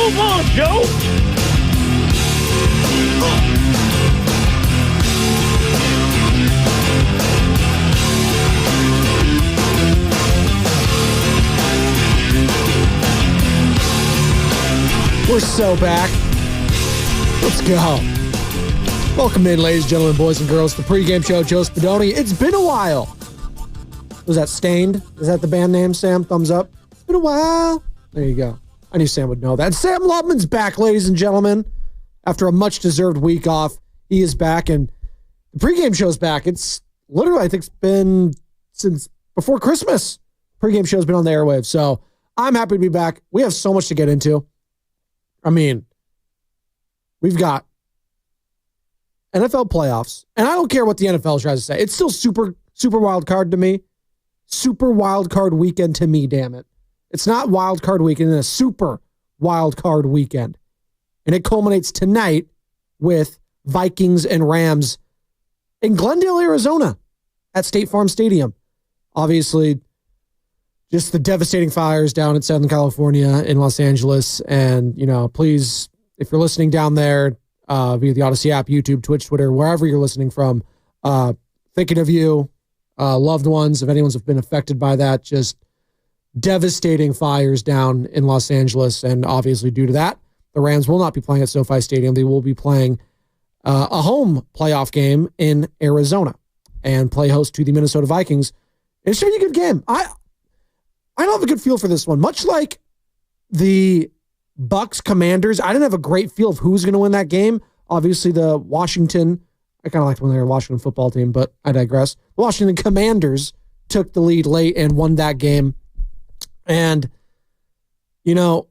Move on, Joe. We're so back. Let's go. Welcome in, ladies and gentlemen, boys and girls, the pregame show. Joe Spadoni. It's been a while. Was that Stained? Is that the band name, Sam? Thumbs up. It's been a while. There you go. I knew Sam would know that. Sam Lubman's back, ladies and gentlemen. After a much-deserved week off, he is back, and the pregame show's back. It's literally, I think it's been since before Christmas. Pregame show's been on the airwaves, so I'm happy to be back. We have so much to get into. I mean, we've got NFL playoffs, and I don't care what the NFL tries to say. It's still super wild card to me. Super wild card weekend to me, damn it. It's not wild card weekend, it's a super wild card weekend. And it culminates tonight with Vikings and Rams in Glendale, Arizona at State Farm Stadium. Obviously, just the devastating fires down in Southern California, in Los Angeles. And, you know, please, if you're listening down there via the Odyssey app, YouTube, Twitch, Twitter, wherever you're listening from, thinking of you, loved ones, if anyone's been affected by that, just devastating fires down in Los Angeles. And obviously, due to that, the Rams will not be playing at SoFi Stadium. They will be playing a home playoff game in Arizona and play host to the Minnesota Vikings. It should be a good game. I don't have a good feel for this one. Much like the Bucks Commanders, I didn't have a great feel of who's going to win that game. Obviously, the Washington, I kind of liked when they were a Washington football team, but I digress. The Washington Commanders took the lead late and won that game. And, you know,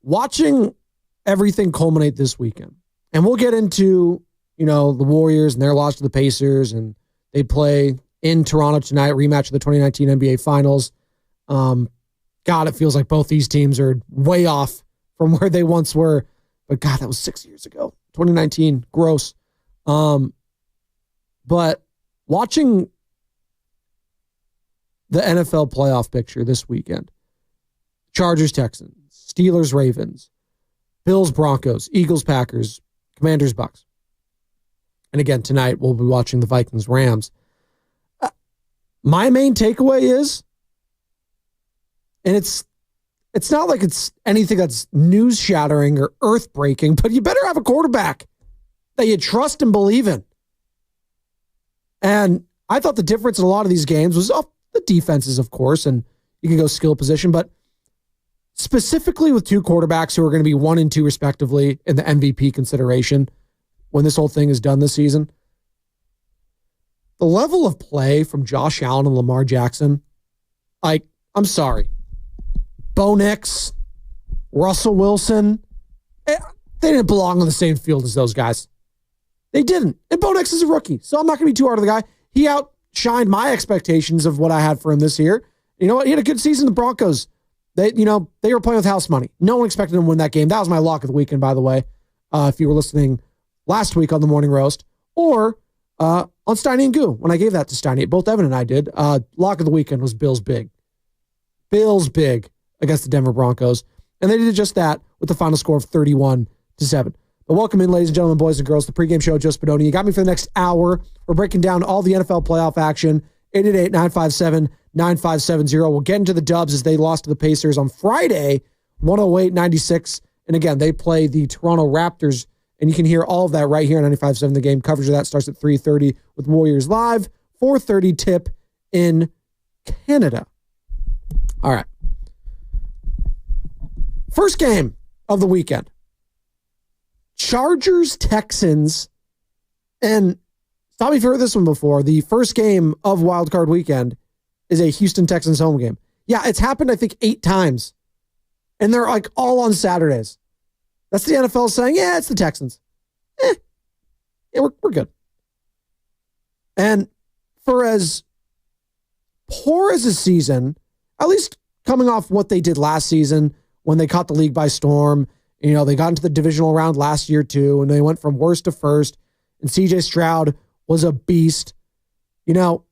watching everything culminate this weekend, and we'll get into, you know, the Warriors and their loss to the Pacers, and they play in Toronto tonight, rematch of the 2019 NBA Finals. God, it feels like both these teams are way off from where they once were. But God, that was 6 years ago. 2019, gross. But watching the NFL playoff picture this weekend, Chargers, Texans, Steelers, Ravens, Bills, Broncos, Eagles, Packers, Commanders, Bucks. And again, tonight we'll be watching the Vikings, Rams. My main takeaway is, and it's not like it's anything that's news-shattering or earth-breaking, but you better have a quarterback that you trust and believe in. And I thought the difference in a lot of these games was the defenses, of course, and you can go skill position, but specifically with two quarterbacks who are going to be 1 and 2 respectively in the MVP consideration when this whole thing is done this season. The level of play from Josh Allen and Lamar Jackson, I'm sorry. Bo Nix, Russell Wilson, they didn't belong on the same field as those guys. They didn't. And Bo Nix is a rookie, so I'm not going to be too hard on the guy. He outshined my expectations of what I had for him this year. You know what? He had a good season. The Broncos, they were playing with house money. No one expected him to win that game. That was my lock of the weekend, by the way, if you were listening last week on the Morning Roast, or on Steiny and Goo, when I gave that to Steiny. Both Evan and I did. Lock of the weekend was Bills big. Bills big against the Denver Broncos. And they did just that with the final score of 31-7. But welcome in, ladies and gentlemen, boys and girls, the pregame show, Joe Spadoni. You got me for the next hour. We're breaking down all the NFL playoff action. 888-957-9570. We'll get into the Dubs as they lost to the Pacers on Friday, 108-96. And again, they play the Toronto Raptors. And you can hear all of that right here on 95.7. The game coverage of that starts at 3:30 with Warriors Live, 4:30 tip in Canada. All right. First game of the weekend. Chargers, Texans. And stop me if you've heard this one before. The first game of Wild Card Weekend is a Houston Texans home game. Yeah, it's happened, I think, 8 times. And they're like all on Saturdays. That's the NFL saying, yeah, it's the Texans. Yeah, we're good. And for as poor as a season, at least coming off what they did last season when they caught the league by storm, you know, they got into the divisional round last year too, and they went from worst to first, and CJ Stroud was a beast. You know,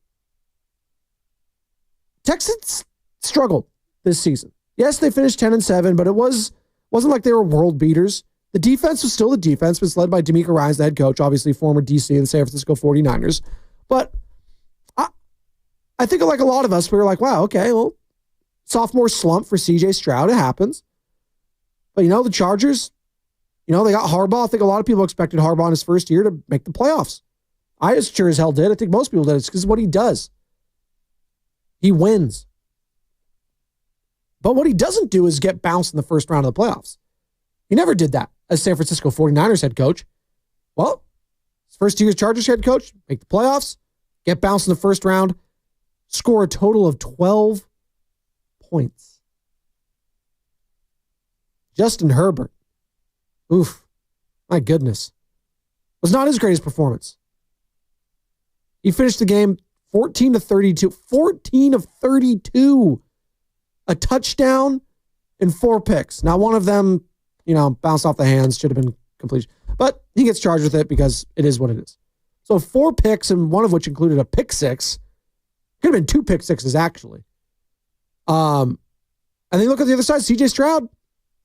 Texans struggled this season. Yes, they finished 10-7, but it wasn't Wasn't like they were world beaters. The defense was still the defense. It was led by D'Amico Ryans, the head coach, obviously former DC of the San Francisco 49ers. But I think like a lot of us, we were like, wow, okay, well, sophomore slump for CJ Stroud. It happens. But, the Chargers, they got Harbaugh. I think a lot of people expected Harbaugh in his first year to make the playoffs. I sure as hell did. I think most people did. It's because of what he does. He wins. But what he doesn't do is get bounced in the first round of the playoffs. He never did that as San Francisco 49ers head coach. Well, his first year as Chargers head coach, make the playoffs, get bounced in the first round, score a total of 12 points. Justin Herbert. Oof. My goodness. Was not his greatest performance. He finished the game 14 to 32. 14 of 32. A touchdown and 4 picks. Now, one of them, bounced off the hands, should have been completion. But he gets charged with it because it is what it is. So 4 picks, and one of which included a pick six. Could have been 2 pick sixes, actually. And then look at the other side. CJ Stroud,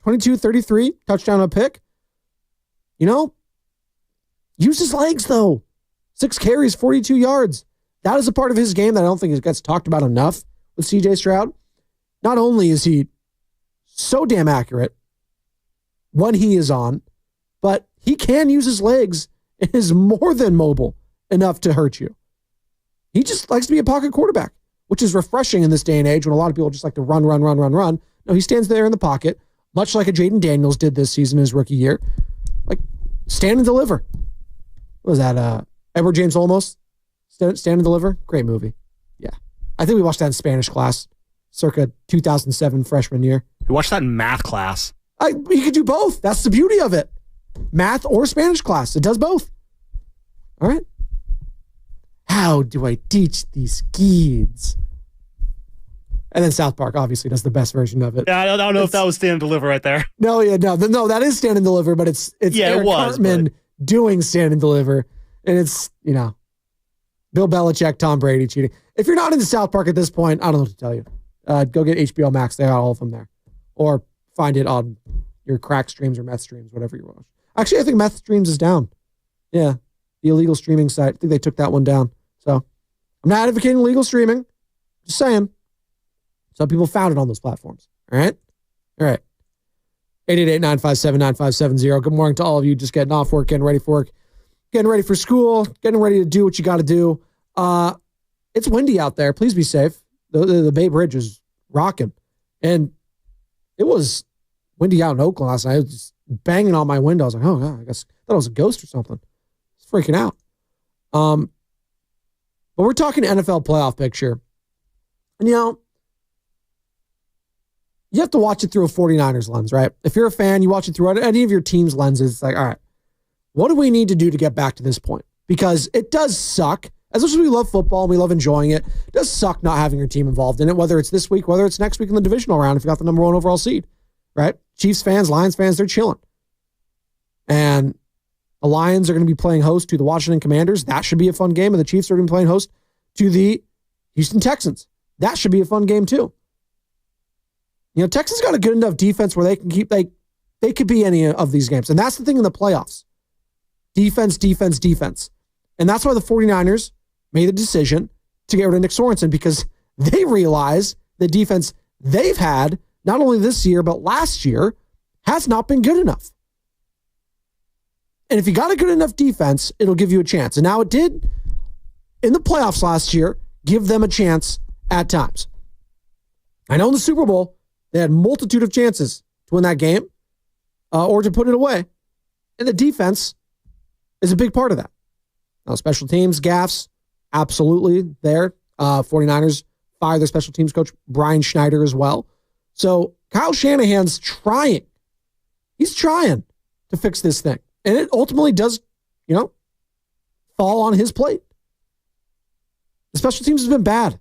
22-33, touchdown, a pick. Use his legs, though. 6 carries, 42 yards. That is a part of his game that I don't think gets talked about enough with CJ Stroud. Not only is he so damn accurate when he is on, but he can use his legs and is more than mobile enough to hurt you. He just likes to be a pocket quarterback, which is refreshing in this day and age when a lot of people just like to run. No, he stands there in the pocket, much like a Jaden Daniels did this season in his rookie year. Like, stand and deliver. What was that? Edward James Olmos? Stand and Deliver? Great movie. Yeah. I think we watched that in Spanish class, circa 2007 freshman year. We watched that in math class. You could do both. That's the beauty of it. Math or Spanish class. It does both. All right. How do I teach these kids? And then South Park obviously does the best version of it. Yeah, I don't know if that was Stand and Deliver right there. No, that is Stand and Deliver, but it's Eric Cartman doing Stand and Deliver. And it's, Bill Belichick, Tom Brady cheating. If you're not into South Park at this point, I don't know what to tell you. Go get HBO Max. They got all of them there. Or find it on your crack streams or meth streams, whatever you watch. Actually, I think meth streams is down. Yeah. The illegal streaming site. I think they took that one down. So I'm not advocating illegal streaming. Just saying. Some people found it on those platforms. All right? All right. 888-957-9570. Good morning to all of you just getting off work, getting ready for work, getting ready for school, getting ready to do what you got to do. It's windy out there. Please be safe. The Bay Bridge is rocking. And it was windy out in Oakland last night. I was just banging on my window. I was like, oh, God, I thought it was a ghost or something. I was freaking out. But we're talking NFL playoff picture. And, you have to watch it through a 49ers lens, right? If you're a fan, you watch it through any of your team's lenses. It's like, all right, what do we need to do to get back to this point? Because it does suck. As much as we love football and we love enjoying it, it does suck not having your team involved in it, whether it's this week, whether it's next week in the divisional round if you got the number 1 overall seed, right? Chiefs fans, Lions fans, they're chilling. And the Lions are going to be playing host to the Washington Commanders. That should be a fun game. And the Chiefs are going to be playing host to the Houston Texans. That should be a fun game too. Texans got a good enough defense where they can they could be any of these games. And that's the thing in the playoffs. Defense. And that's why the 49ers made the decision to get rid of Nick Sorensen, because they realize the defense they've had, not only this year, but last year, has not been good enough. And if you got a good enough defense, it'll give you a chance. And now it did, in the playoffs last year, give them a chance at times. I know in the Super Bowl, they had a multitude of chances to win that game or to put it away. And the defense is a big part of that. Now, special teams, gaffes, absolutely there. 49ers fired their special teams coach, Brian Schneider, as well. So Kyle Shanahan's trying. He's trying to fix this thing. And it ultimately does, fall on his plate. The special teams has been bad.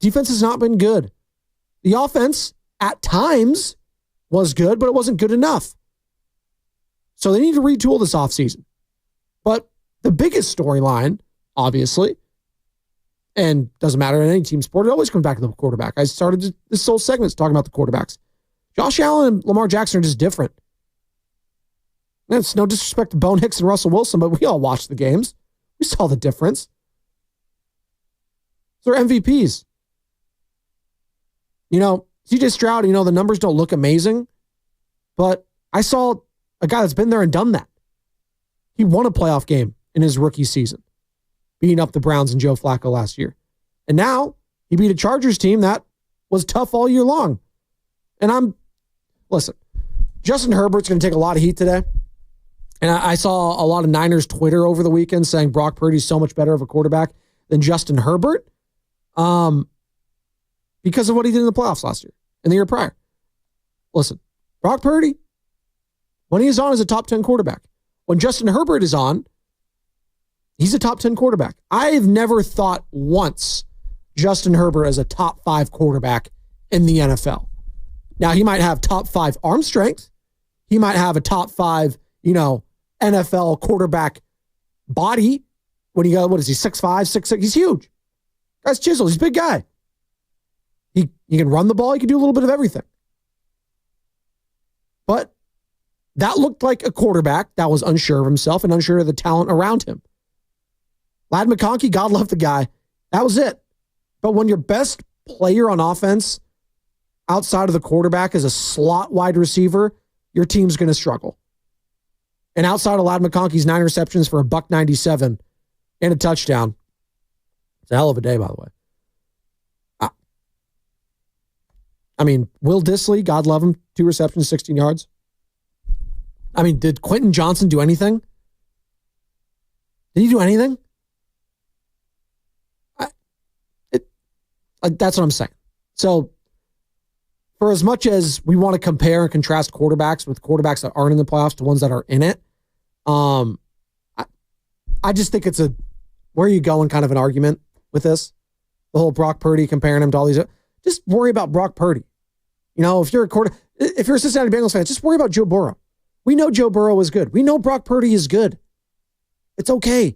Defense has not been good. The offense, at times, was good, but it wasn't good enough. So they need to retool this offseason. But the biggest storyline, obviously, and doesn't matter in any team sport, it always comes back to the quarterback. I started this whole segment talking about the quarterbacks. Josh Allen and Lamar Jackson are just different. And it's no disrespect to Bone Hicks and Russell Wilson, but we all watched the games. We saw the difference. They're MVPs. CJ Stroud, the numbers don't look amazing, but I saw a guy that's been there and done that. He won a playoff game in his rookie season, beating up the Browns and Joe Flacco last year. And now he beat a Chargers team that was tough all year long. And listen, Justin Herbert's going to take a lot of heat today. And I saw a lot of Niners Twitter over the weekend saying Brock Purdy's so much better of a quarterback than Justin Herbert because of what he did in the playoffs last year and the year prior. Listen, Brock Purdy, when he is on, is a top 10 quarterback. When Justin Herbert is on, he's a top 10 quarterback. I've never thought once Justin Herbert as a top 5 quarterback in the NFL. Now, he might have top 5 arm strength. He might have a top 5, NFL quarterback body. What is he, 6'5", 6'6"? He's huge. Guy's chiseled. He's a big guy. He can run the ball. He can do a little bit of everything. But that looked like a quarterback that was unsure of himself and unsure of the talent around him. Ladd McConkey, God love the guy. That was it. But when your best player on offense outside of the quarterback is a slot wide receiver, your team's going to struggle. And outside of Ladd McConkey's 9 receptions for $197 and a touchdown, it's a hell of a day, by the way. Will Dissly, God love him, 2 receptions, 16 yards. Did Quentin Johnson do anything? Did he do anything? That's what I'm saying. So, for as much as we want to compare and contrast quarterbacks with quarterbacks that aren't in the playoffs to ones that are in it, I just think it's where are you going kind of an argument with this. The whole Brock Purdy comparing him to all these. Just worry about Brock Purdy. If you're a Cincinnati Bengals fan, just worry about Joe Burrow. We know Joe Burrow is good. We know Brock Purdy is good. It's okay.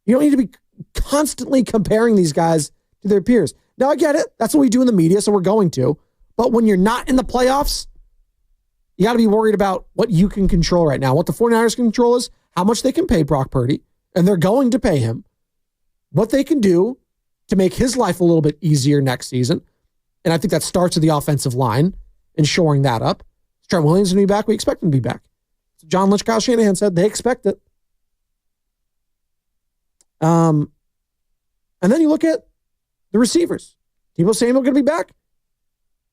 You don't need to be constantly comparing these guys to their peers. Now, I get it. That's what we do in the media, so we're going to. But when you're not in the playoffs, you got to be worried about what you can control right now. What the 49ers can control is how much they can pay Brock Purdy, and they're going to pay him. What they can do to make his life a little bit easier next season. And I think that starts with the offensive line and shoring that up. Trent Williams going to be back. We expect him to be back. So John Lynch, Kyle Shanahan said they expect it. And then you look at the receivers. Deebo Samuel going to be back.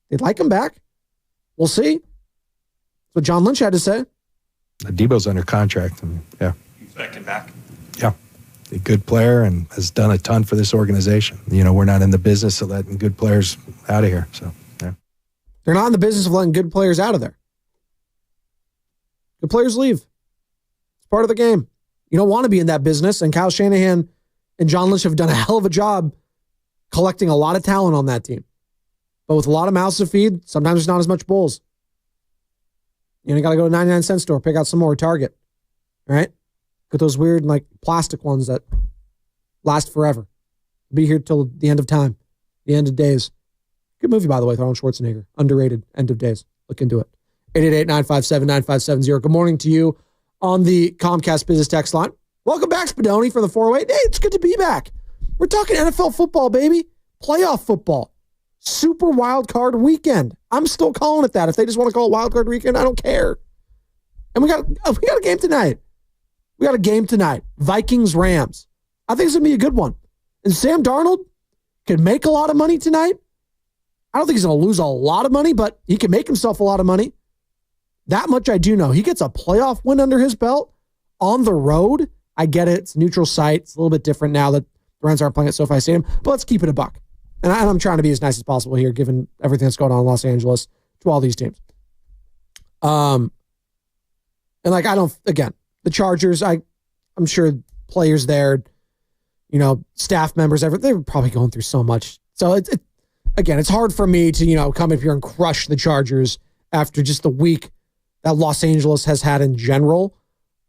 They'd like him back. We'll see. That's what John Lynch had to say. Deebo's under contract. Yeah. You expect him back? Yeah. A good player and has done a ton for this organization. We're not in the business of letting good players out of here. So, yeah. They're not in the business of letting good players out of there. Good players leave. It's part of the game. You don't want to be in that business, and Kyle Shanahan and John Lynch have done a hell of a job collecting a lot of talent on that team. But with a lot of mouths to feed, sometimes there's not as much bulls. You got to go to 99-cent store, pick out some more, Target. All right? Get those weird, plastic ones that last forever. Be here till the end of time, the end of days. Good movie, by the way, with Arnold Schwarzenegger. Underrated, End of Days. Look into it. 888-957-9570. Good morning to you on the Comcast Business Text line. Welcome back, Spadoni, from the 408. Hey, it's good to be back. We're talking NFL football, baby. Playoff football. Super Wild Card Weekend. I'm still calling it that. If they just want to call it Wild Card Weekend, I don't care. And we got a game tonight. Vikings, Rams. I think it's going to be a good one. And Sam Darnold could make a lot of money tonight. I don't think he's going to lose a lot of money, but he can make himself a lot of money. That much I do know. He gets a playoff win under his belt on the road. I get it. It's a neutral site. It's a little bit different now that the Rams aren't playing at SoFi Stadium, but let's keep it a buck. And I'm trying to be as nice as possible here, given everything that's going on in Los Angeles to all these teams. And the Chargers, I'm sure players there, staff members, they're probably going through so much. So it's hard for me to, come up here and crush the Chargers after just the week that Los Angeles has had in general.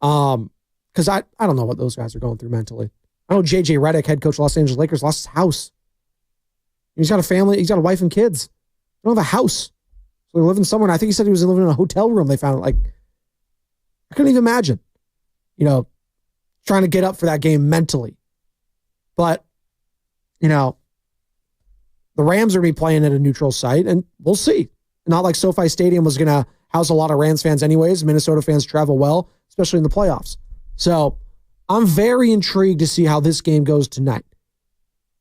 Because I don't know what those guys are going through mentally. I know JJ Redick, head coach of Los Angeles Lakers, lost his house. He's got a family. He's got a wife and kids. They don't have a house. So they're living somewhere. And I think he said he was living in a hotel room. They found it. Like, I couldn't even imagine, trying to get up for that game mentally. But, the Rams are going to be playing at a neutral site, and we'll see. Not like SoFi Stadium was going to house a lot of Rams fans anyways. Minnesota fans travel well, especially in the playoffs. So I'm very intrigued to see how this game goes tonight.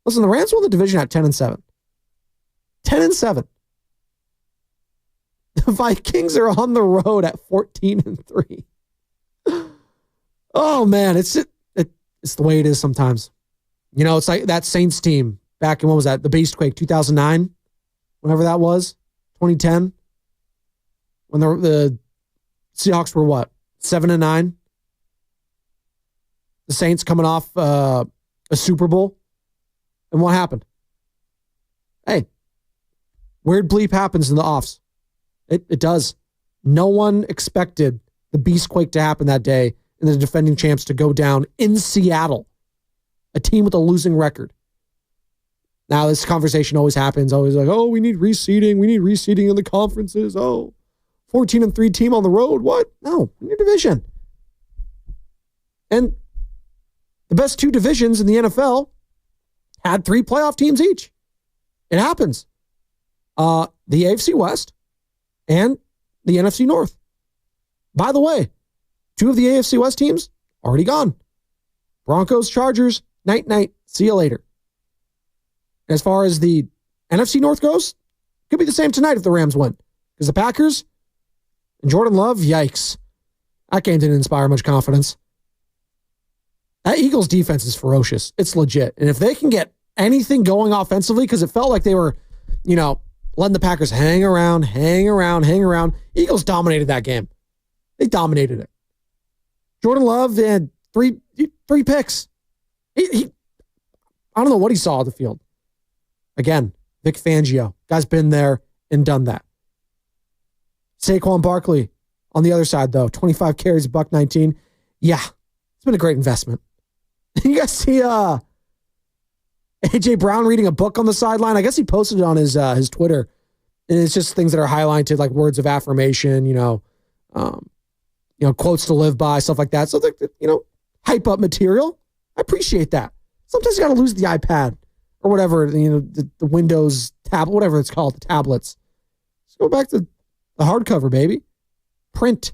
Listen, the Rams won the division at 10-7. 10-7. The Vikings are on the road at 14-3. Oh, man, it's the way it is sometimes. It's like that Saints team back in, what was that? The Beastquake, 2009? Whenever that was? 2010? When the Seahawks were what? 7-9? The Saints coming off a Super Bowl. And what happened? Hey, weird bleep happens in the offs. It does. No one expected the Beastquake to happen that day and the defending champs to go down in Seattle, a team with a losing record. Now, this conversation always happens. Always like, oh, we need reseeding. We need reseeding in the conferences. Oh, 14-3 team on the road. What? No, in your division. And the best two divisions in the NFL had 3 playoff teams each. It happens. The AFC West and the NFC North. By the way, 2 of the AFC West teams already gone. Broncos, Chargers, night. See you later. As far as the NFC North goes, could be the same tonight if the Rams win. Because the Packers and Jordan Love, yikes. That game didn't inspire much confidence. That Eagles defense is ferocious. It's legit. And if they can get anything going offensively, because it felt like they were, letting the Packers hang around. Eagles dominated that game. They dominated it. Jordan Love had three picks. He I don't know what he saw on the field. Again, Vic Fangio. Guy's been there and done that. Saquon Barkley on the other side, though. 25 carries, $119. Yeah, it's been a great investment. You guys see A.J. Brown reading a book on the sideline? I guess he posted it on his Twitter. And it's just things that are highlighted, like words of affirmation, quotes to live by, stuff like that. So, hype up material. I appreciate that. Sometimes you got to lose the iPad or whatever, the Windows tab, whatever it's called, the tablets. Let's go back to the hardcover, baby. Print.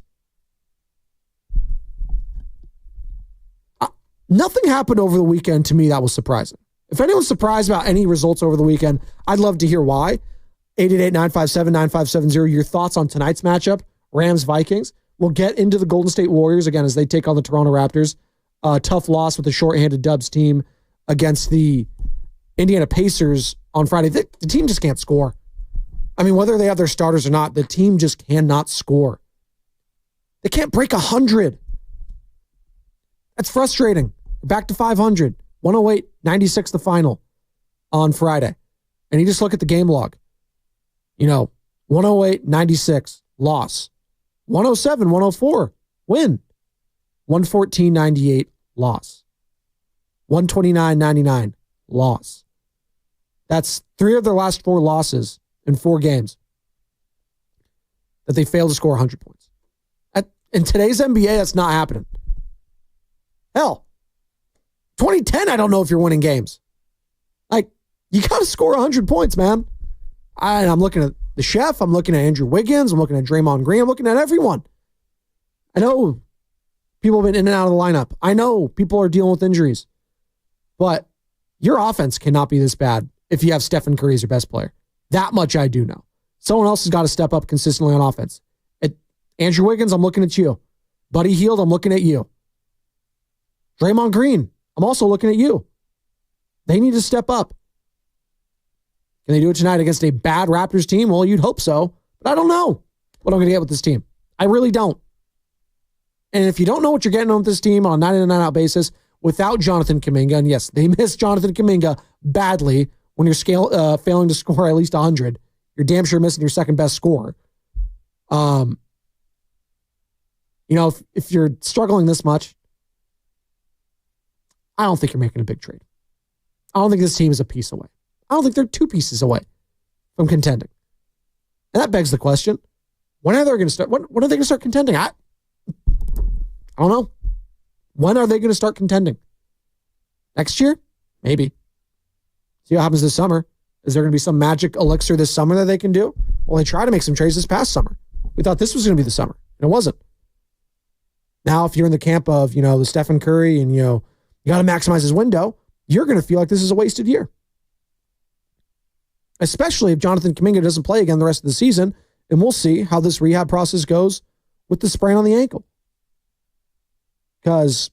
Nothing happened over the weekend to me that was surprising. If anyone's surprised about any results over the weekend, I'd love to hear why. 888-957-9570, your thoughts on tonight's matchup, Rams-Vikings. We'll get into the Golden State Warriors again as they take on the Toronto Raptors. Tough loss with the shorthanded Dubs team against the Indiana Pacers on Friday. The team just can't score. I mean, whether they have their starters or not, the team just cannot score. They can't break 100. That's frustrating. Back to 500. 108-96 the final on Friday. And you just look at the game log. 108-96 loss. 107-104 win. 114-98 loss. 129-99 loss. That's 3 of their last 4 losses in 4 games that they failed to score 100 points. In today's NBA, that's not happening. Hell, 2010, I don't know if you're winning games. Like, you got to score 100 points, man. I'm looking at the chef. I'm looking at Andrew Wiggins. I'm looking at Draymond Green. I'm looking at everyone. I know people have been in and out of the lineup. I know people are dealing with injuries. But your offense cannot be this bad if you have Stephen Curry as your best player. That much I do know. Someone else has got to step up consistently on offense. Andrew Wiggins, I'm looking at you. Buddy Hield, I'm looking at you. Draymond Green, I'm also looking at you. They need to step up. Can they do it tonight against a bad Raptors team? Well, you'd hope so. But I don't know what I'm going to get with this team. I really don't. And if you don't know what you're getting on with this team on a 9-in and 9-out basis without Jonathan Kuminga, and yes, they miss Jonathan Kuminga badly when you're failing to score at least 100. You're damn sure missing your second best scorer. If you're struggling this much, I don't think you're making a big trade. I don't think this team is a piece away. I don't think they're 2 pieces away from contending. And that begs the question, when are they going to start? When are they going to start contending? I don't know. When are they going to start contending? Next year? Maybe. See what happens this summer. Is there going to be some magic elixir this summer that they can do? Well, they tried to make some trades this past summer. We thought this was going to be the summer, and it wasn't. Now, if you're in the camp of, the Stephen Curry and, you got to maximize his window, you're going to feel like this is a wasted year. Especially if Jonathan Kuminga doesn't play again the rest of the season, and we'll see how this rehab process goes with the sprain on the ankle. Because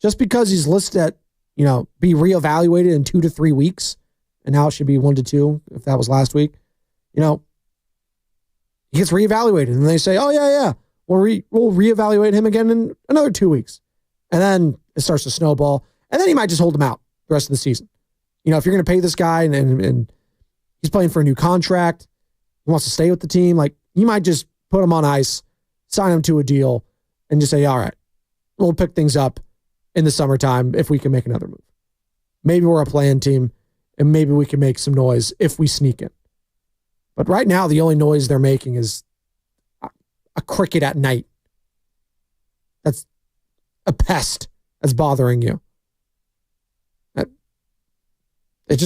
just because he's listed at, be reevaluated in 2 to 3 weeks, and now it should be 1 to 2, if that was last week, he gets reevaluated, and they say, oh, yeah, we'll reevaluate him again in another 2 weeks. And then it starts to snowball, and then he might just hold him out the rest of the season. If you're going to pay this guy and he's playing for a new contract, he wants to stay with the team, you might just put him on ice, sign him to a deal, and just say, all right, we'll pick things up in the summertime if we can make another move. Maybe we're a play-in team, and maybe we can make some noise if we sneak in. But right now, the only noise they're making is a cricket at night. That's a pest that's bothering you. They're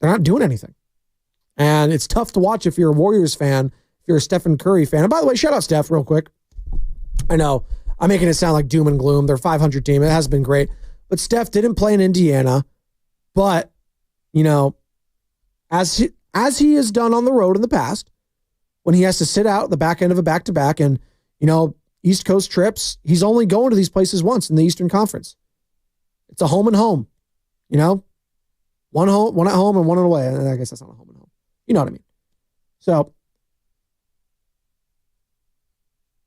not doing anything. And it's tough to watch if you're a Warriors fan, if you're a Stephen Curry fan. And by the way, shout out Steph real quick. I know I'm making it sound like doom and gloom. They're a 500 team. It has been great. But Steph didn't play in Indiana. But, as he has done on the road in the past, when he has to sit out the back end of a back-to-back and, East Coast trips, he's only going to these places once in the Eastern Conference. It's a home and home, one at home and one away. I guess that's not a home and home. You know what I mean? So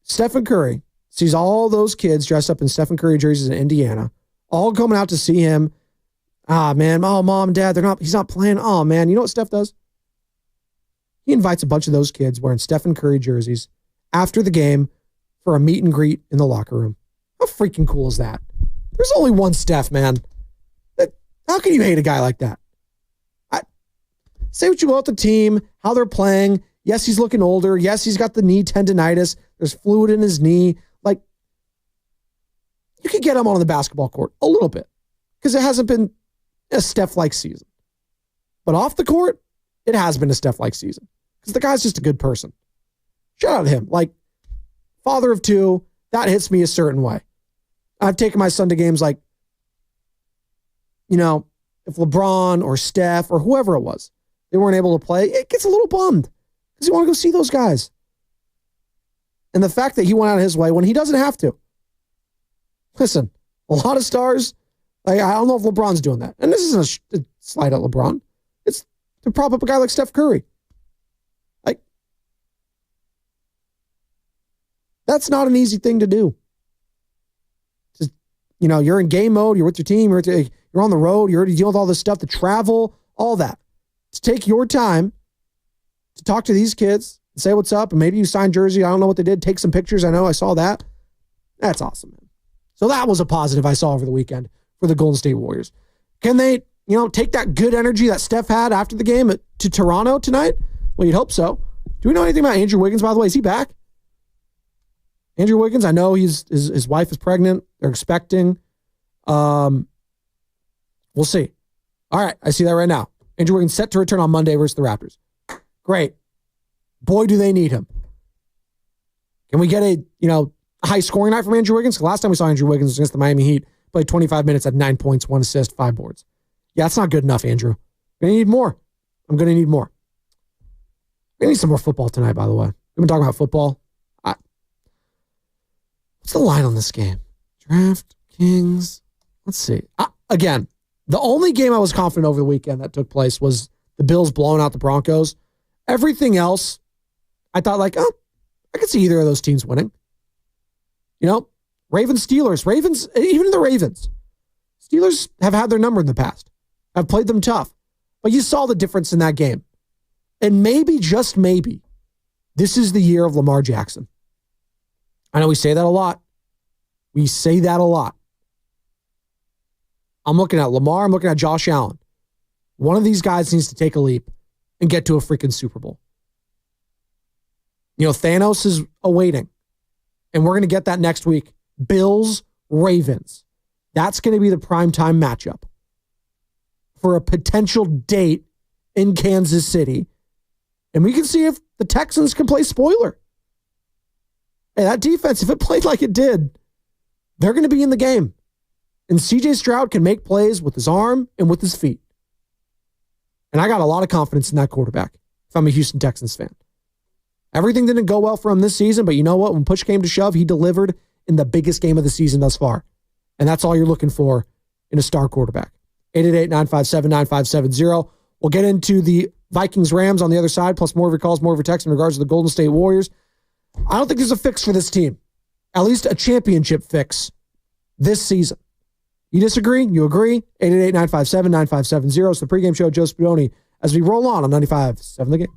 Stephen Curry sees all those kids dressed up in Stephen Curry jerseys in Indiana, all coming out to see him. Ah, man. Oh, mom, dad, he's not playing. Oh, man. You know what Steph does? He invites a bunch of those kids wearing Stephen Curry jerseys after the game for a meet and greet in the locker room. How freaking cool is that? There's only one Steph, man. How can you hate a guy like that? Say what you will about the team, how they're playing. Yes, he's looking older. Yes, he's got the knee tendonitis. There's fluid in his knee. You could get him on the basketball court a little bit because it hasn't been a Steph-like season. But off the court, it has been a Steph-like season because the guy's just a good person. Shout out to him. Father of two, that hits me a certain way. I've taken my son to games if LeBron or Steph or whoever it was, they weren't able to play, it gets a little bummed because you want to go see those guys. And the fact that he went out of his way when he doesn't have to. Listen, a lot of stars, I don't know if LeBron's doing that. And this isn't a slight at LeBron. It's to prop up a guy like Steph Curry. That's not an easy thing to do. Just, you're in game mode, you're with your team, you're on the road, you're already dealing with all this stuff, the travel, all that. To take your time to talk to these kids and say what's up, and maybe you sign jersey. I don't know what they did. Take some pictures. I know I saw that. That's awesome, man. So that was a positive I saw over the weekend for the Golden State Warriors. Can they, take that good energy that Steph had after the game to Toronto tonight? Well, you'd hope so. Do we know anything about Andrew Wiggins, by the way? Is he back? Andrew Wiggins, I know his wife is pregnant. They're expecting. We'll see. All right, I see that right now. Andrew Wiggins set to return on Monday versus the Raptors. Great. Boy, do they need him. Can we get a high scoring night from Andrew Wiggins? The last time we saw Andrew Wiggins was against the Miami Heat. Played 25 minutes, had 9 points, 1 assist, 5 boards. Yeah, that's not good enough, Andrew. I'm going to need more. I'm going to need more. We need some more football tonight, by the way. We've been talking about football. What's the line on this game? DraftKings. Let's see. Again, the only game I was confident over the weekend that took place was the Bills blowing out the Broncos. Everything else, I thought I could see either of those teams winning. Ravens, Steelers. Ravens, even the Ravens. Steelers have had their number in the past. I've played them tough. But you saw the difference in that game. And maybe, just maybe, this is the year of Lamar Jackson. I know we say that a lot. I'm looking at Lamar. I'm looking at Josh Allen. One of these guys needs to take a leap and get to a freaking Super Bowl. Thanos is awaiting. And we're going to get that next week. Bills, Ravens. That's going to be the primetime matchup for a potential date in Kansas City. And we can see if the Texans can play spoiler. And that defense, if it played like it did, they're going to be in the game. And CJ Stroud can make plays with his arm and with his feet. And I got a lot of confidence in that quarterback if I'm a Houston Texans fan. Everything didn't go well for him this season, but you know what? When push came to shove, he delivered in the biggest game of the season thus far. And that's all you're looking for in a star quarterback. 888-957-9570. We'll get into the Vikings-Rams on the other side, plus more of your calls, more of your texts in regards to the Golden State Warriors. I don't think there's a fix for this team. At least a championship fix this season. You disagree? You agree? 888-957-9570. It's the pregame show, Joe Spadoni, as we roll on 95.7 The Game.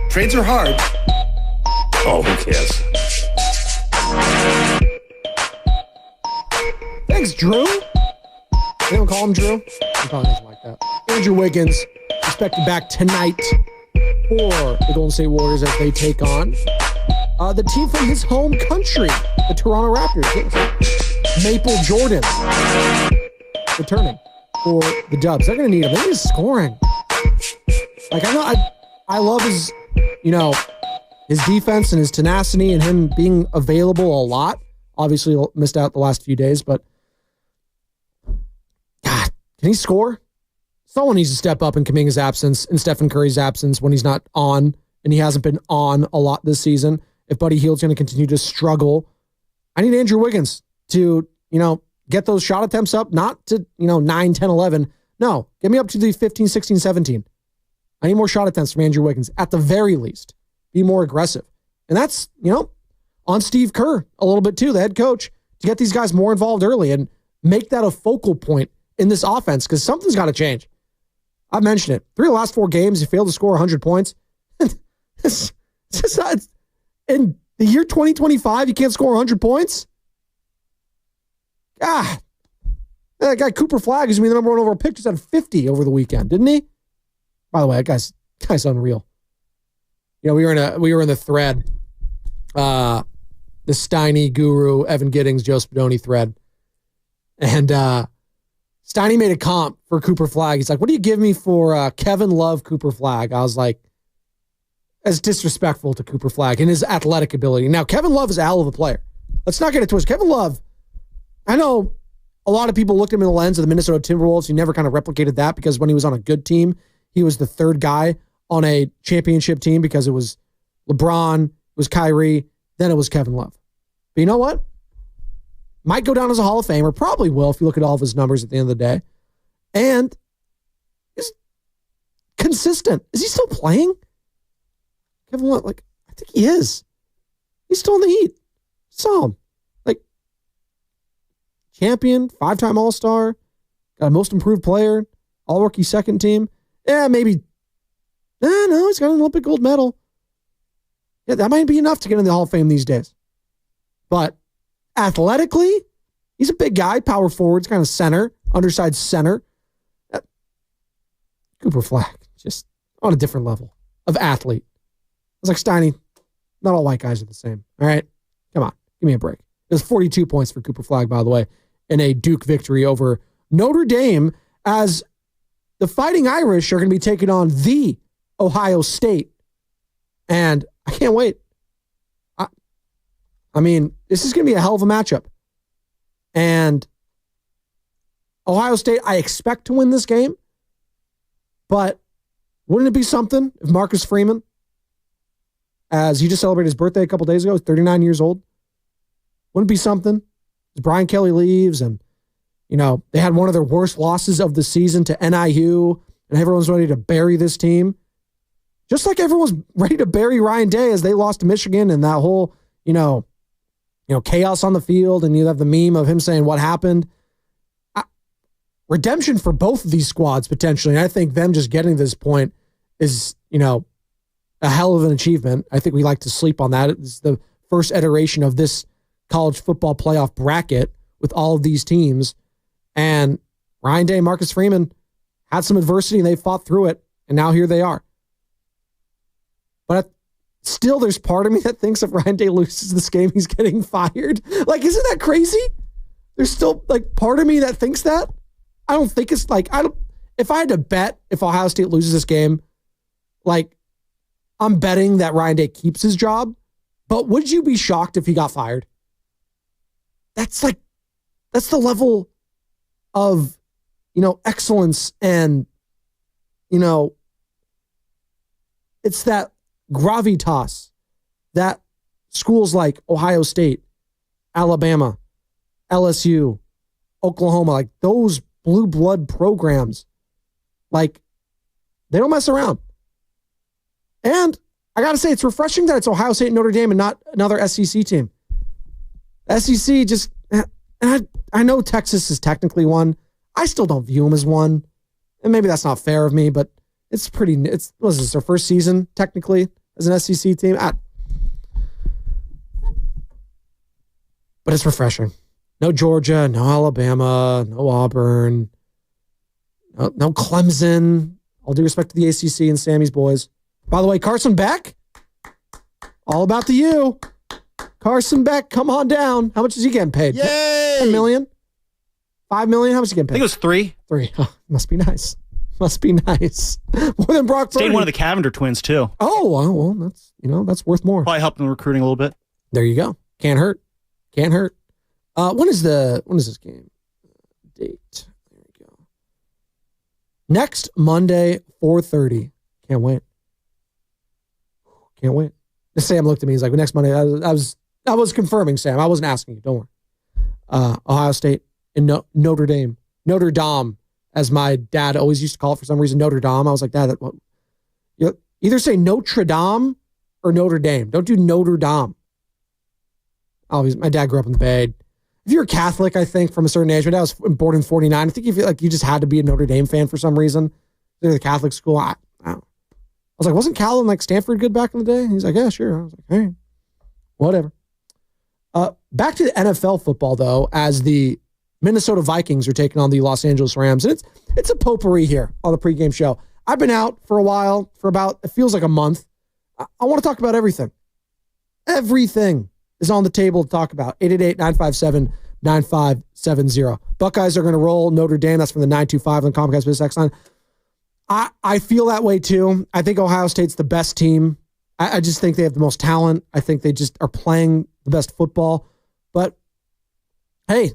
Trades are hard. Oh, who cares? Thanks, Drew. They don't call him Drew. He probably doesn't like that. Andrew Wiggins expected back tonight for the Golden State Warriors as they take on the team from his home country, the Toronto Raptors. Maple Jordan returning for the Dubs. They're going to need him. They need scoring. Like, I love his, his defense and his tenacity and him being available a lot. Obviously, missed out the last few days, but God, can he score? Someone needs to step up in Kuminga's absence and Stephen Curry's absence when he's not on, and he hasn't been on a lot this season. If Buddy Hield's going to continue to struggle, I need Andrew Wiggins to, get those shot attempts up, not to, 9, 10, 11. No, get me up to the 15, 16, 17. I need more shot attempts from Andrew Wiggins, at the very least. Be more aggressive. And that's, on Steve Kerr a little bit too, the head coach, to get these guys more involved early and make that a focal point in this offense, because something's got to change. I mentioned it. 3 of the last 4 games, you failed to score 100 points. It's just not, in the year 2025, you can't score 100 points? God. That guy Cooper Flagg, who's going to be the number 1 overall pick, just had 50 over the weekend, didn't he? By the way, that guy's unreal. We were in the thread, the Steiny Guru, Evan Giddings, Joe Spadoni thread. And Steiny made a comp for Cooper Flagg. He's like, what do you give me for Kevin Love Cooper Flagg? I was like, as disrespectful to Cooper Flagg and his athletic ability. Now, Kevin Love is a hell of a player. Let's not get it twisted. Kevin Love, I know a lot of people looked at him in the lens of the Minnesota Timberwolves. He never kind of replicated that because when he was on a good team, he was the 3rd guy on a championship team because it was LeBron, it was Kyrie, then it was Kevin Love. But you know what? Might go down as a Hall of Famer. Probably will if you look at all of his numbers at the end of the day. And is consistent. Is he still playing? Kevin Love, I think he is. He's still in the Heat. Saw him. Champion, 5-time All-Star, got a most improved player, all-rookie second team. Yeah, maybe. No, he's got an Olympic gold medal. Yeah, that might be enough to get in the Hall of Fame these days. But athletically, he's a big guy, power forwards, kind of center, underside center. Cooper Flagg, just on a different level of athlete. I was like, Steiny, not all white guys are the same. All right? Come on, give me a break. It was 42 points for Cooper Flagg, by the way, in a Duke victory over Notre Dame, as the Fighting Irish are going to be taking on the Ohio State. And I can't wait. I mean, this is going to be a hell of a matchup. And Ohio State, I expect to win this game. But wouldn't it be something if Marcus Freeman, as he just celebrated his birthday a couple days ago, 39 years old, wouldn't it be something? As Brian Kelly leaves and, they had one of their worst losses of the season to NIU, and everyone's ready to bury this team. Just like everyone's ready to bury Ryan Day as they lost to Michigan and that whole, chaos on the field, and you have the meme of him saying what happened. Redemption for both of these squads, potentially. And I think them just getting to this point is, a hell of an achievement. I think we like to sleep on that. It's the first iteration of this college football playoff bracket with all of these teams. And Ryan Day and Marcus Freeman had some adversity and they fought through it. And now here they are. But still, there's part of me that thinks if Ryan Day loses this game, he's getting fired. Isn't that crazy? There's still part of me that thinks that. I don't think it's if I had to bet if Ohio State loses this game, I'm betting that Ryan Day keeps his job. But would you be shocked if he got fired? That's the level of, excellence and, it's that gravitas that schools like Ohio State, Alabama, LSU, Oklahoma, those blue blood programs, they don't mess around. And I got to say, it's refreshing that it's Ohio State and Notre Dame and not another SEC team. SEC just, and I know Texas is technically one. I still don't view them as one. And maybe that's not fair of me, but was this their first season, technically? as an SEC team. But it's refreshing. No Georgia, no Alabama, no Auburn, no Clemson. All due respect to the ACC and Sammy's boys. By the way, Carson Beck, all about the U. Carson Beck, come on down. How much is he getting paid? Yay! $10 million? $5 million? How much is he getting paid? I think it was 3. 3. Oh, must be nice. Must be nice. More than Brock Purdy. Stayed one of the Cavender twins, too. Oh, well, that's worth more. Probably helped in recruiting a little bit. There you go. Can't hurt. Can't hurt. When is this game? Date. There we go. Next Monday, 4:30. Can't wait. Can't wait. Sam looked at me. He's like, next Monday. I was confirming, Sam. I wasn't asking you. Don't worry. Ohio State and Notre Dame. Notre Dame, as my dad always used to call it for some reason, Notre Dame. I was like, Dad, you either say Notre Dame or Notre Dame. Don't do Notre Dame. My dad grew up in the Bay. If you're a Catholic, I think, from a certain age, my dad was born in 49. I think you feel like you just had to be a Notre Dame fan for some reason. They're the Catholic school. I don't know. I was like, wasn't Cal and like Stanford good back in the day? And he's like, yeah, sure. I was like, hey, whatever. Back to the NFL football, though, as the Minnesota Vikings are taking on the Los Angeles Rams. And it's a potpourri here on the pregame show. I've been out for a while, for about, it feels like a month. I want to talk about everything. Everything is on the table to talk about. 888-957-9570. Buckeyes are going to roll Notre Dame. That's from the 925 on Comcast Business X line. I feel that way too. I think Ohio State's the best team. I just think they have the most talent. I think they just are playing the best football. But hey,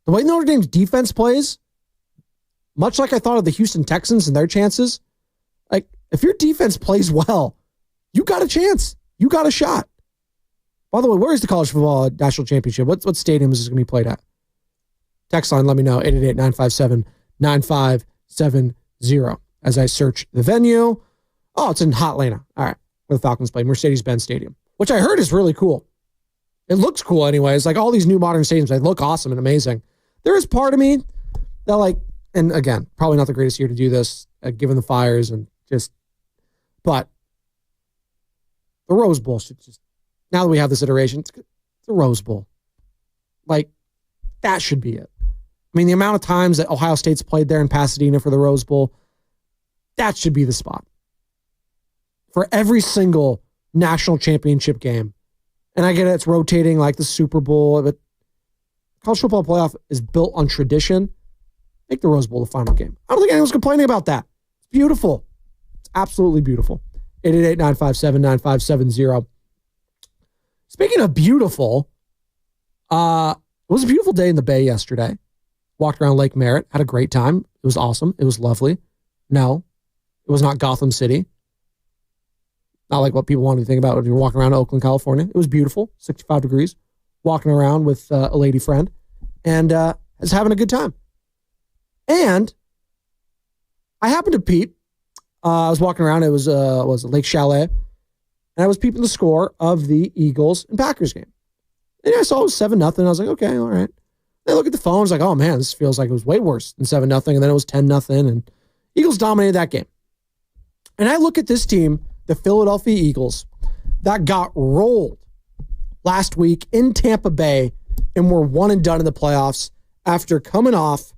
the way Notre Dame's defense plays, much like I thought of the Houston Texans and their chances, like if your defense plays well, you got a chance. You got a shot. By the way, where is the college football national championship? What stadium is this going to be played at? Text line, let me know. 888-957-9570 as I search the venue. Oh, it's in Hotlanta. All right. Where the Falcons play, Mercedes-Benz Stadium, which I heard is really cool. It looks cool anyways. Like all these new modern stadiums, they look awesome and amazing. There is part of me that like, and again, probably not the greatest year to do this, given the fires and just, but the Rose Bowl should just, now that we have this iteration, it's the Rose Bowl. Like, that should be it. I mean, the amount of times that Ohio State's played there in Pasadena for the Rose Bowl, that should be the spot. For every single national championship game. And I get it, it's rotating like the Super Bowl, but college football playoff is built on tradition. Make the Rose Bowl the final game. I don't think anyone's complaining about that. It's beautiful. It's absolutely beautiful. 888-957-9570. Speaking of beautiful, it was a beautiful day in the Bay yesterday. Walked around Lake Merritt, had a great time. It was awesome. It was lovely. No, it was not Gotham City. Not like what people want to think about when you're walking around Oakland, California. It was beautiful, 65 degrees. Walking around with a lady friend and was having a good time. And I happened to peep. I was walking around. It was Lake Chalet. And I was peeping the score of the Eagles and Packers game. And I saw it was 7-0. I was like, okay, all right. Then I look at the phone. I was like, oh, man, this feels like it was way worse than 7-0. And then it was 10-0. And Eagles dominated that game. And I look at this team, the Philadelphia Eagles, that got rolled last week in Tampa Bay and were one and done in the playoffs after coming off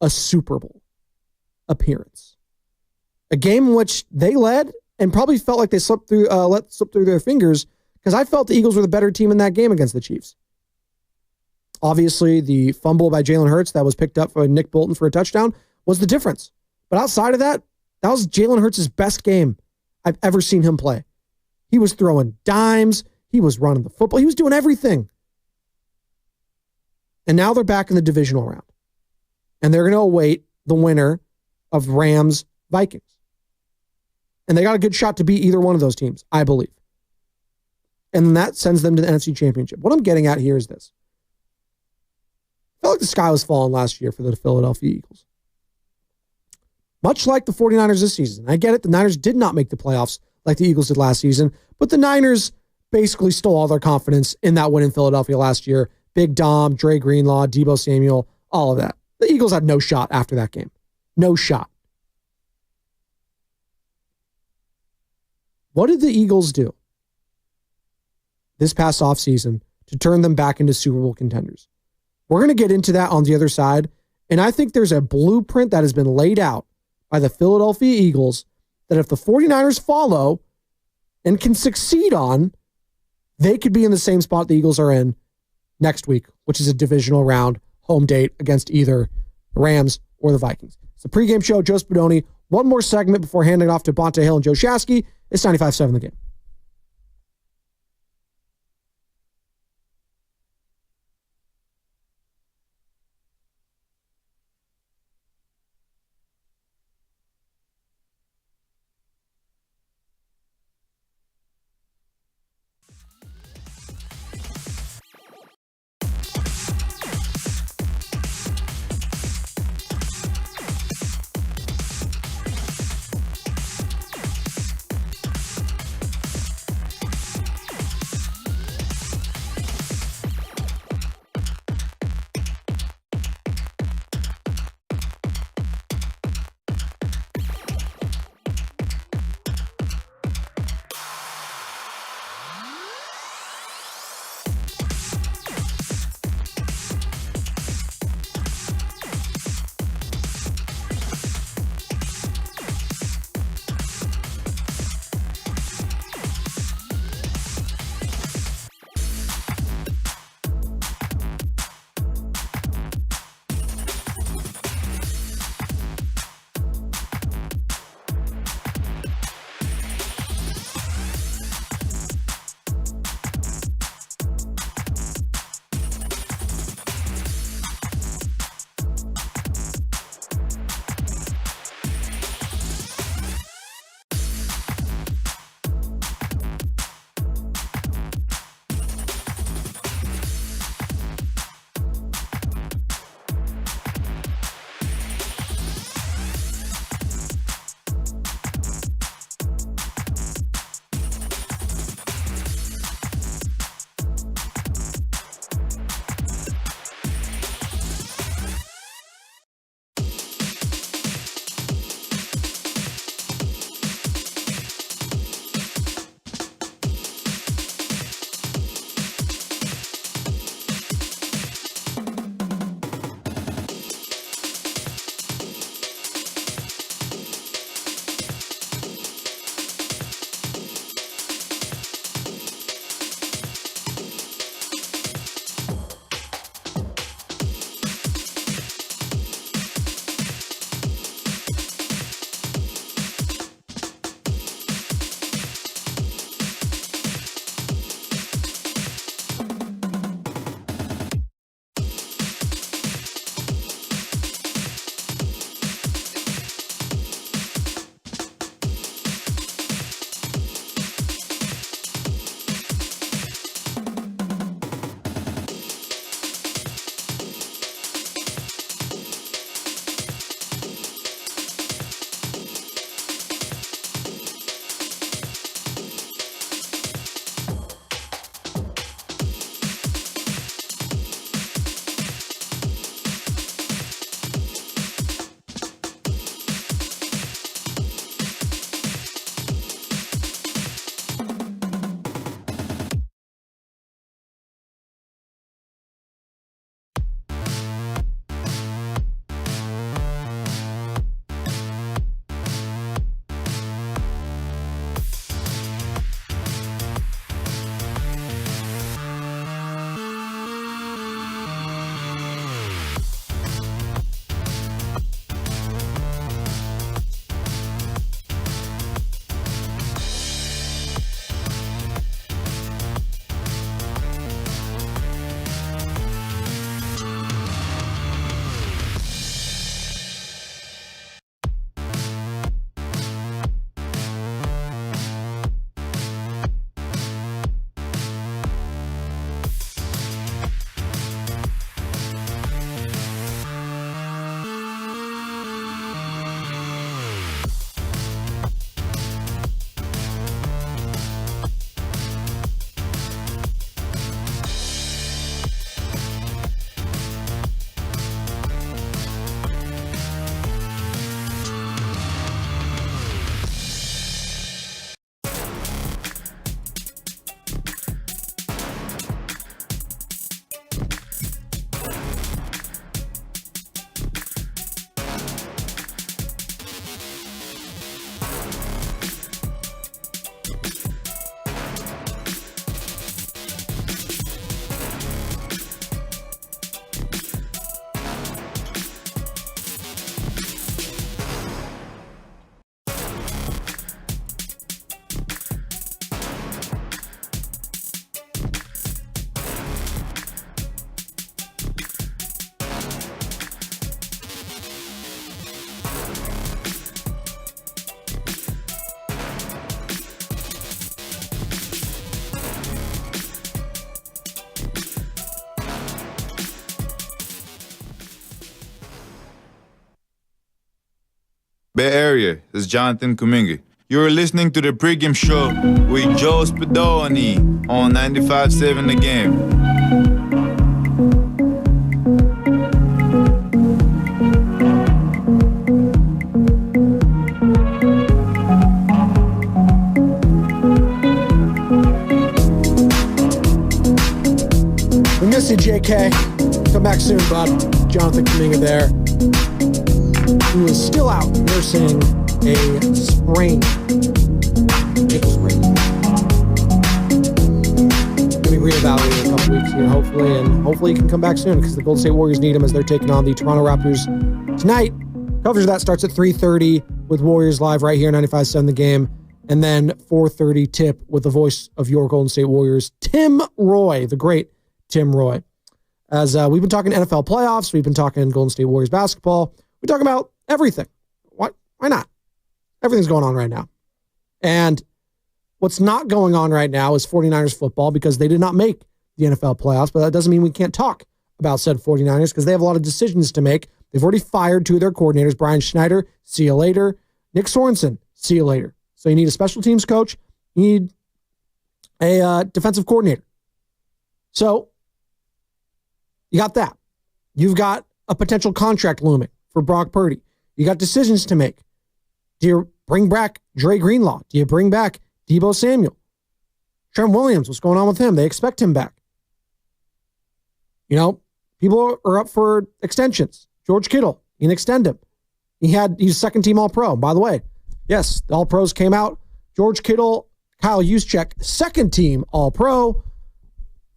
a Super Bowl appearance. A game in which they led and probably felt like they let slip through their fingers because I felt the Eagles were the better team in that game against the Chiefs. Obviously, the fumble by Jalen Hurts that was picked up by Nick Bolton for a touchdown was the difference. But outside of that, that was Jalen Hurts' best game I've ever seen him play. He was throwing dimes. He was running the football. He was doing everything. And now they're back in the divisional round. And they're going to await the winner of Rams-Vikings. And they got a good shot to beat either one of those teams, I believe. And that sends them to the NFC Championship. What I'm getting at here is this. I felt like the sky was falling last year for the Philadelphia Eagles. Much like the 49ers this season. I get it. The Niners did not make the playoffs like the Eagles did last season. But the Niners basically stole all their confidence in that win in Philadelphia last year. Big Dom, Dre Greenlaw, Deebo Samuel, all of that. The Eagles had no shot after that game. No shot. What did the Eagles do this past offseason to turn them back into Super Bowl contenders? We're going to get into that on the other side. And I think there's a blueprint that has been laid out by the Philadelphia Eagles that if the 49ers follow and can succeed on, they could be in the same spot the Eagles are in next week, which is a divisional round home date against either the Rams or the Vikings. It's the pregame show. Joe Spadoni. One more segment before handing it off to Bonta Hill and Joe Shasky. It's 95-7 The Game. Bay Area, this is Jonathan Kuminga. You're listening to the pregame show with Joe Spadoni on 95.7 The Game. We miss you, JK. Come back soon, bud. Jonathan Kuminga there. Who is still out nursing a sprain. Ankle sprain. Going to be reevaluated in a couple weeks here, hopefully, and hopefully he can come back soon because the Golden State Warriors need him as they're taking on the Toronto Raptors tonight. Coverage of that starts at 3:30 with Warriors Live right here, 95.7 The Game, and then 4:30 tip with the voice of your Golden State Warriors, Tim Roy, the great Tim Roy. As we've been talking NFL playoffs, we've been talking Golden State Warriors basketball. We're talking about everything. Why not? Everything's going on right now. And what's not going on right now is 49ers football because they did not make the NFL playoffs, but that doesn't mean we can't talk about said 49ers because they have a lot of decisions to make. They've already fired two of their coordinators, Brian Schneider, see you later. Nick Sorensen, see you later. So you need a special teams coach. You need a defensive coordinator. So you got that. You've got a potential contract looming for Brock Purdy. You got decisions to make. Do you bring back Dre Greenlaw? Do you bring back Deebo Samuel? Trent Williams, what's going on with him? They expect him back. You know, people are up for extensions. George Kittle, you can extend him. He's second team All-Pro. By the way, yes, the All-Pros came out. George Kittle, Kyle Juszczyk, second team All-Pro.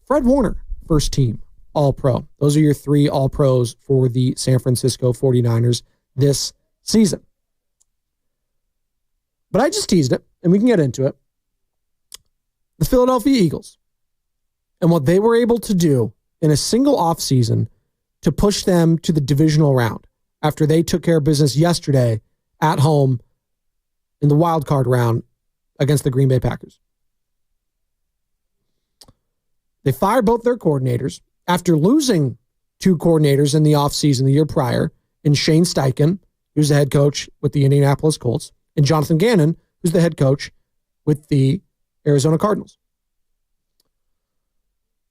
Fred Warner, first team All-Pro. Those are your three All-Pros for the San Francisco 49ers this season. But I just teased it, and we can get into it. The Philadelphia Eagles and what they were able to do in a single offseason to push them to the divisional round after they took care of business yesterday at home in the wild card round against the Green Bay Packers. They fired both their coordinators after losing two coordinators in the offseason the year prior in Shane Steichen, who's the head coach with the Indianapolis Colts, and Jonathan Gannon, who's the head coach with the Arizona Cardinals.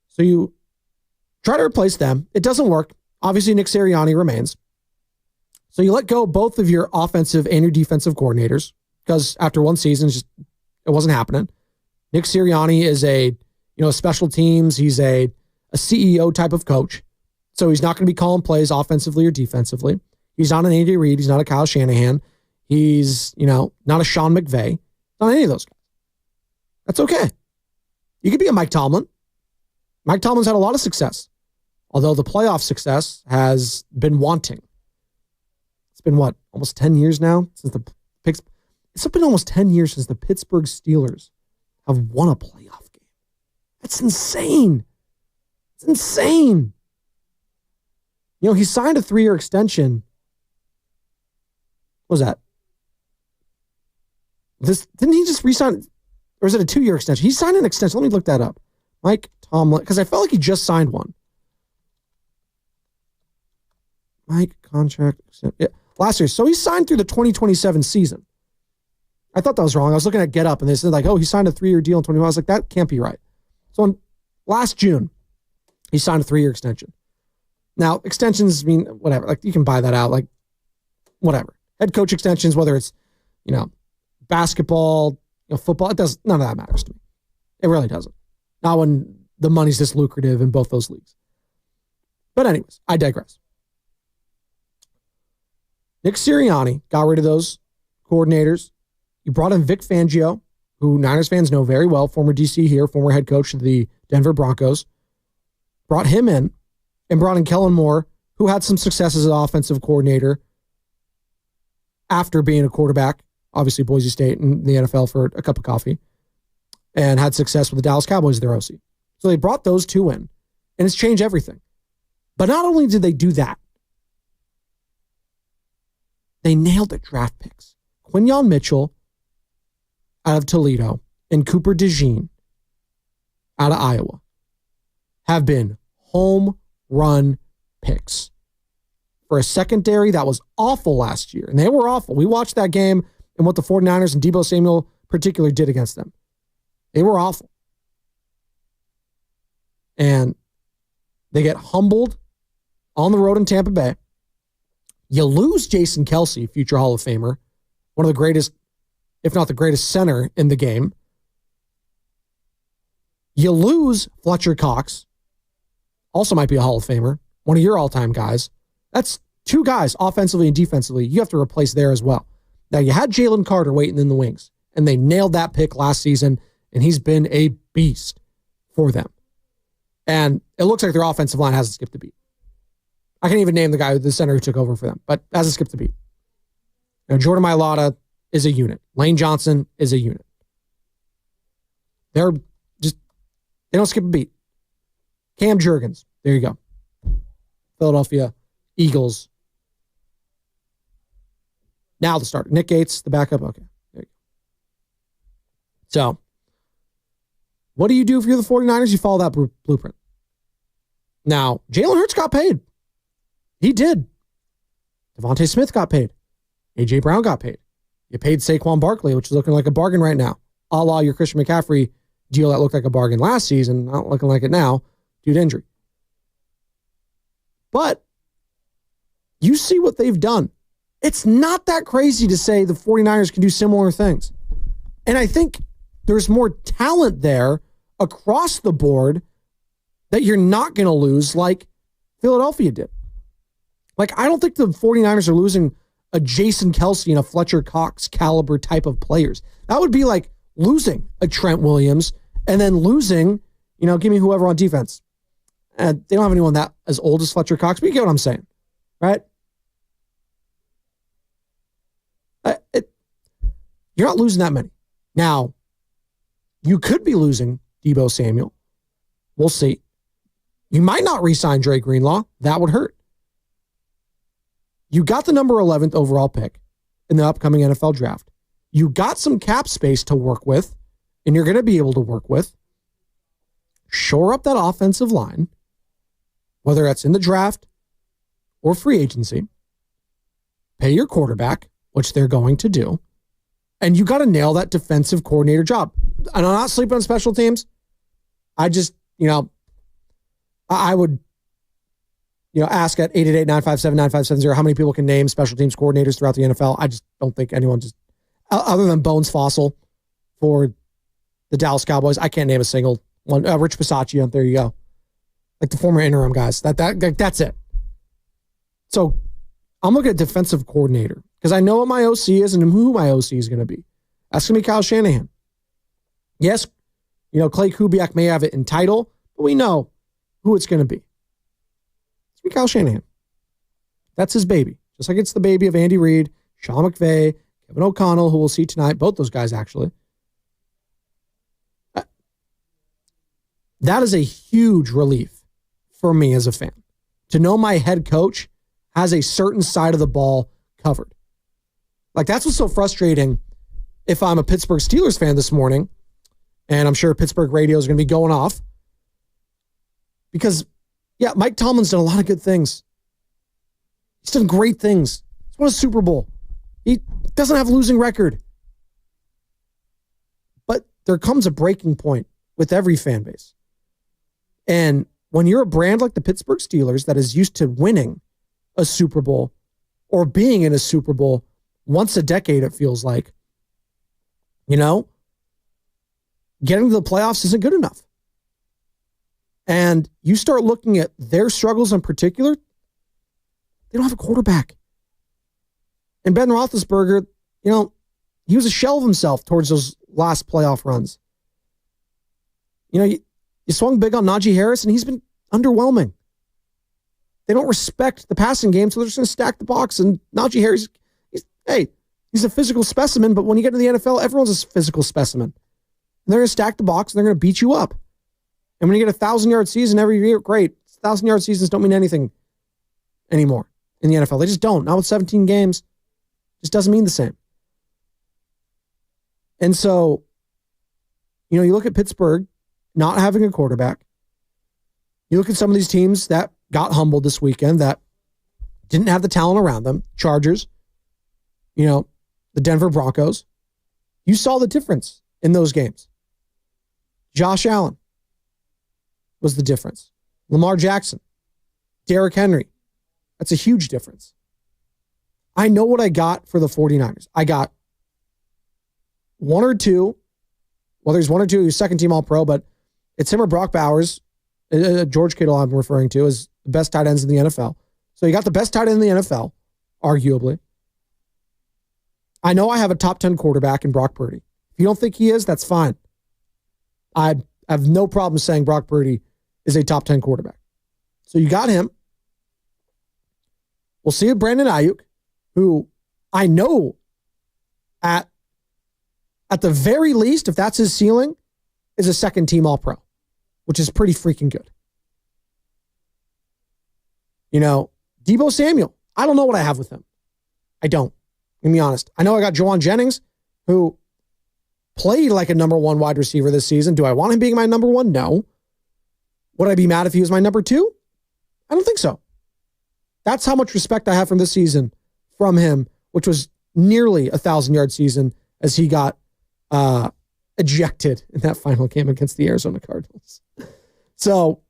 So you try to replace them. It doesn't work. Obviously, Nick Sirianni remains. So you let go both of your offensive and your defensive coordinators because after one season, it wasn't happening. Nick Sirianni is a special teams. He's a CEO type of coach. So he's not going to be calling plays offensively or defensively. He's not an Andy Reid. He's not a Kyle Shanahan. He's, not a Sean McVay. Not any of those guys. That's okay. You could be a Mike Tomlin. Mike Tomlin's had a lot of success, although the playoff success has been wanting. It's been almost 10 years now since it's been almost 10 years since the Pittsburgh Steelers have won a playoff game. That's insane. It's insane. He signed a 3-year extension. What was that? Didn't he just re-sign, or is it a 2-year extension? He signed an extension. Let me look that up. Mike Tomlin, because I felt like he just signed one. Mike contract yeah, last year. So he signed through the 2027 season. I thought that was wrong. I was looking at Get Up and they said he signed a 3-year deal in 2021. I was like, that can't be right. So last June, he signed a 3-year extension. Now, extensions mean whatever. You can buy that out. Whatever. Head coach extensions, whether it's, basketball, football, none of that matters to me. It really doesn't. Not when the money's this lucrative in both those leagues. But anyways, I digress. Nick Sirianni got rid of those coordinators. He brought in Vic Fangio, who Niners fans know very well, former DC here, former head coach of the Denver Broncos. Brought him in and brought in Kellen Moore, who had some success as an offensive coordinator after being a quarterback, obviously Boise State and the NFL for a cup of coffee, and had success with the Dallas Cowboys, their OC. So they brought those two in, and it's changed everything. But not only did they do that, they nailed the draft picks. Quinyon Mitchell out of Toledo and Cooper DeJean out of Iowa have been home run picks for a secondary that was awful last year. And they were awful. We watched that game and what the 49ers and Deebo Samuel particularly did against them. They were awful. And they get humbled on the road in Tampa Bay. You lose Jason Kelce, future Hall of Famer, one of the greatest, if not the greatest center in the game. You lose Fletcher Cox, also might be a Hall of Famer, one of your all-time guys. That's two guys, offensively and defensively, you have to replace there as well. Now, you had Jalen Carter waiting in the wings, and they nailed that pick last season, and he's been a beast for them. And it looks like their offensive line hasn't skipped a beat. I can't even name the center who took over for them, but hasn't skipped a beat. Now, Jordan Mailata is a unit. Lane Johnson is a unit. They don't skip a beat. Cam Jurgens, there you go. Philadelphia Eagles. Now the starter. Nick Gates, the backup. Okay, there you go. So, what do you do if you're the 49ers? You follow that blueprint. Now, Jalen Hurts got paid. He did. Devontae Smith got paid. A.J. Brown got paid. You paid Saquon Barkley, which is looking like a bargain right now. A la your Christian McCaffrey deal that looked like a bargain last season, not looking like it now due to injury. But you see what they've done. It's not that crazy to say the 49ers can do similar things. And I think there's more talent there across the board that you're not going to lose like Philadelphia did. Like, I don't think the 49ers are losing a Jason Kelce and a Fletcher Cox caliber type of players. That would be like losing a Trent Williams and then losing, give me whoever on defense. They don't have anyone that as old as Fletcher Cox, but you get what I'm saying, right? You're not losing that many. Now, you could be losing Deebo Samuel. We'll see. You might not re-sign Dre Greenlaw. That would hurt. You got the number 11th overall pick in the upcoming NFL draft. You got some cap space to work with, and you're going to be able to work with. Shore up that offensive line, whether that's in the draft or free agency. Pay your quarterback, which they're going to do. And you got to nail that defensive coordinator job. And I'm not sleeping on special teams. I just, I would, ask at 888-957-9570 how many people can name special teams coordinators throughout the NFL. I just don't think anyone other than Bones Fossil for the Dallas Cowboys, I can't name a single one. Rich Bisaccia, there you go. Like the former interim guys. That's it. So I'm looking at defensive coordinator because I know what my OC is and who my OC is going to be. That's going to be Kyle Shanahan. Yes, Clay Kubiak may have it in title, but we know who it's going to be. It's going to be Kyle Shanahan. That's his baby. Just like it's the baby of Andy Reid, Sean McVay, Kevin O'Connell, who we'll see tonight. Both those guys, actually. That is a huge relief for me as a fan to know my head coach has a certain side of the ball covered. Like, that's what's so frustrating if I'm a Pittsburgh Steelers fan this morning, and I'm sure Pittsburgh radio is going to be going off. Because, yeah, Mike Tomlin's done a lot of good things. He's done great things. He's won a Super Bowl. He doesn't have a losing record. But there comes a breaking point with every fan base. And when you're a brand like the Pittsburgh Steelers that is used to winning a Super Bowl or being in a Super Bowl once a decade, it feels like, getting to the playoffs isn't good enough. And you start looking at their struggles in particular, they don't have a quarterback. And Ben Roethlisberger, he was a shell of himself towards those last playoff runs. You swung big on Najee Harris, and he's been underwhelming. They don't respect the passing game, so they're just going to stack the box. And Najee Harris, he's a physical specimen, but when you get to the NFL, everyone's a physical specimen. And they're going to stack the box, and they're going to beat you up. And when you get a 1,000-yard season every year, great. 1,000-yard seasons don't mean anything anymore in the NFL. They just don't. Not with 17 games. Just doesn't mean the same. And so, you look at Pittsburgh not having a quarterback. You look at some of these teams that got humbled this weekend that didn't have the talent around them. Chargers, the Denver Broncos. You saw the difference in those games. Josh Allen was the difference. Lamar Jackson, Derrick Henry. That's a huge difference. I know what I got for the 49ers. I got one or two. Well, there's one or two who's second team All-Pro, but it's him or Brock Bowers. George Kittle I'm referring to as the best tight ends in the NFL. So you got the best tight end in the NFL, arguably. I know I have a top 10 quarterback in Brock Purdy. If you don't think he is, that's fine. I have no problem saying Brock Purdy is a top 10 quarterback. So you got him. We'll see Brandon Ayuk, who I know at the very least, if that's his ceiling, is a second team All-Pro, which is pretty freaking good. Deebo Samuel, I don't know what I have with him. I don't. Let me be honest. I know I got Juwan Jennings, who played like a number one wide receiver this season. Do I want him being my number one? No. Would I be mad if he was my number two? I don't think so. That's how much respect I have from this season from him, which was nearly 1,000-yard season as he got ejected in that final game against the Arizona Cardinals. So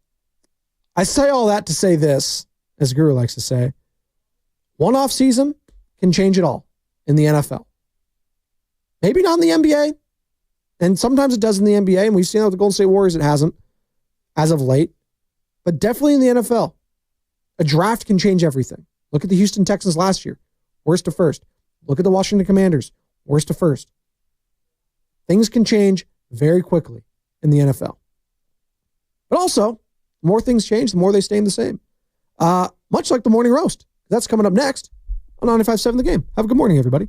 I say all that to say this, as Guru likes to say, one off season can change it all in the NFL. Maybe not in the NBA. And sometimes it does in the NBA. And we've seen that with the Golden State Warriors, it hasn't as of late. But definitely in the NFL, a draft can change everything. Look at the Houston Texans last year, worst to first. Look at the Washington Commanders, worst to first. Things can change very quickly in the NFL. But also, the more things change, the more they stay the same. Much like the morning roast. That's coming up next on 95.7 The Game. Have a good morning, everybody.